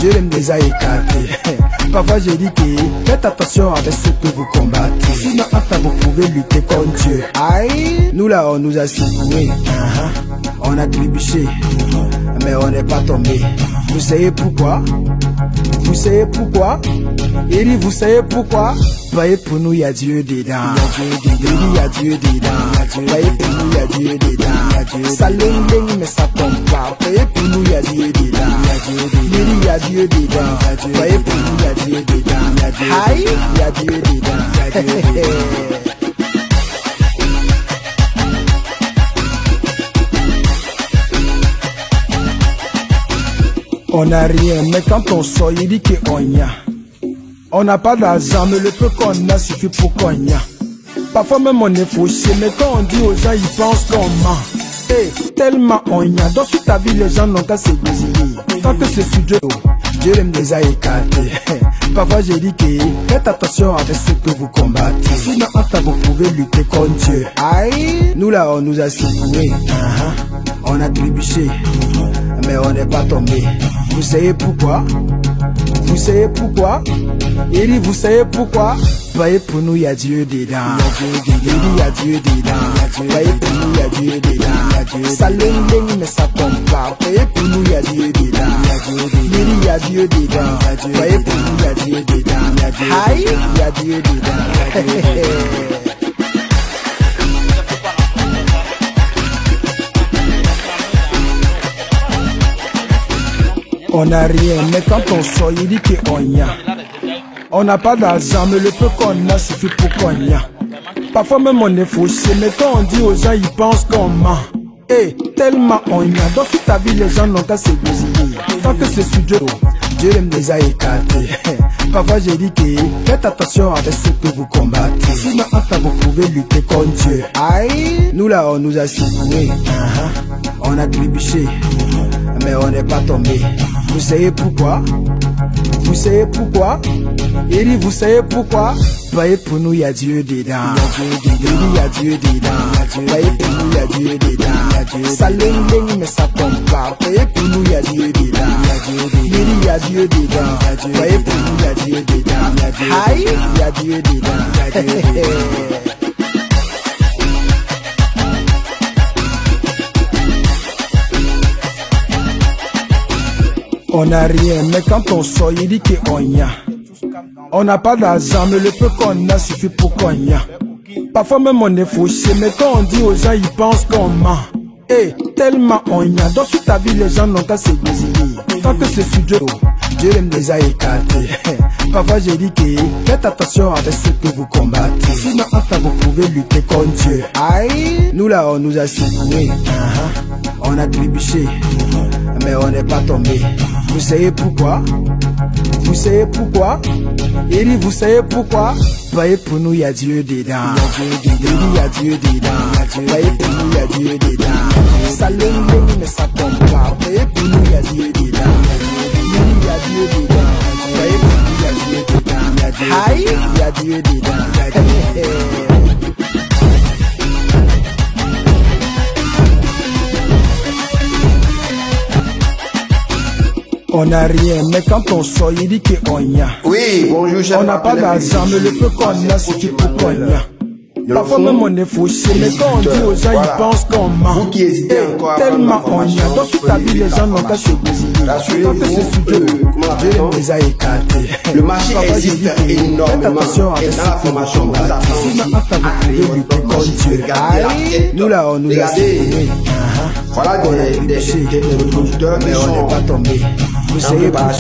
Dieu les a écartés. Parfois j'ai dit que faites attention avec ce que vous combattez. Sinon après vous pouvez lutter contre Dieu. Aïe, nous là on nous a secoué, on a trébuché, mais on n'est pas tombé. Vous savez pourquoi? Vous savez pourquoi? Il dit vous savez pourquoi? Voyez pour nous y'a Dieu dedans. Il y a Dieu dedans. Voyez pour nous y'a Dieu dedans. Ça ling mais ça tombe pas. Voyez pour nous y'a Dieu dedans. Il y a Dieu dedans. Voyez pour nous y'a Dieu dedans. Aïe, y'a Dieu dedans. On n'a rien, mais quand on sort, il dit qu'on y a. On n'a pas d'argent, mais le peu qu'on a suffit pour qu'on y a. Parfois même on est fauché, mais quand on dit aux gens, ils pensent qu'on ment. Hey, tellement on y a. Dans toute ta vie, les gens n'ont qu'à se désirer. Tant que c'est sur Dieu, Dieu les a écartés. Parfois j'ai dit que faites attention avec ce que vous combattez. Sinon après vous pouvez lutter contre Dieu. Aïe, nous là on nous a secoué, on a trébuché, mais on n'est pas tombé. Vous savez pourquoi? Vous savez pourquoi? Il dit vous savez pourquoi? Voyez pour nous y'a Dieu dedans. Il dit y'a Dieu dedans. Voyez pour nous y'a Dieu dedans. Ça ling mais ça tombe pas. Voyez pour nous y'a Dieu dedans. Il dit y'a Dieu dedans. Voyez pour nous y'a Dieu dedans. Aïe, y'a Dieu dedans. On n'a rien, mais quand on sort, il dit qu'on y a. On n'a pas d'argent, mais le peu qu'on a suffit pour qu'on y a. Parfois même on est fauché, mais quand on dit aux gens, ils pensent qu'on ment. Hey, tellement on y a. Dans toute ta vie, les gens n'ont qu'à se désirer. Tant que c'est sur Dieu, Dieu les a écartés. Parfois j'ai dit que faites attention avec ce que vous combattez. Sinon après vous pouvez lutter contre Dieu. Aïe, nous là on nous a secoué, on a trébuché, mais on n'est pas tombé. Vous savez pourquoi? Vous savez pourquoi? Il dit vous savez pourquoi? Voyez pour nous y'a Dieu dedans. Il dit y'a Dieu dedans. Voyez pour nous y'a Dieu dedans. Ça ling mais ça tombe pas. Voyez pour nous y'a Dieu dedans. Il dit y'a Dieu dedans. Voyez pour nous y'a Dieu dedans. Aïe, y'a Dieu dedans. On n'a rien, mais quand on sort, il dit qu'on y a. On n'a pas d'argent, mais le peu qu'on a suffit pour qu'on y a. Parfois même on est fauché, mais quand on dit aux gens, ils pensent qu'on ment. Hey, tellement on y a. Dans toute ta vie, les gens n'ont qu'à se désirer. Tant que c'est sur Dieu, Dieu les a écartés. Parfois j'ai dit que faites attention avec ce que vous combattez. Sinon après vous pouvez lutter contre Dieu. Aïe, nous là on nous a secoué, on a trébuché, mais on n'est pas tombé. Vous savez pourquoi? Vous savez pourquoi? Il dit vous savez pourquoi? Voyez pour nous y'a Dieu dedans. Il dit y'a Dieu dedans. Voyez pour nous y'a Dieu dedans. Ça ling mais ça tombe pas. Voyez pour nous y'a Dieu dedans. Il dit y'a Dieu dedans. Voyez pour nous y'a Dieu dedans. Aïe, y'a Dieu dedans. On n'a rien, mais quand on sort, il dit qu'on y a. Oui, bonjour, on n'a pas d'argent, mais le peu qu'on a suffit pour qu'on y a. Parfois même on est fauché, mais quand on dit aux gens, ils pensent qu'on ment. Vous qui hésitez encore, tellement on y a. Dans toute ta vie, les gens n'ont qu'à se désirer. Tant que c'est sur Dieu, Dieu les a écartés. Le marché existe énormément. Avec dans la formation, vous attendez. Sinon après vous pouvez lutter contre Dieu. Nous là on nous a secoué. Voilà des producteurs, mais on n'est pas tombé. Vous savez pas.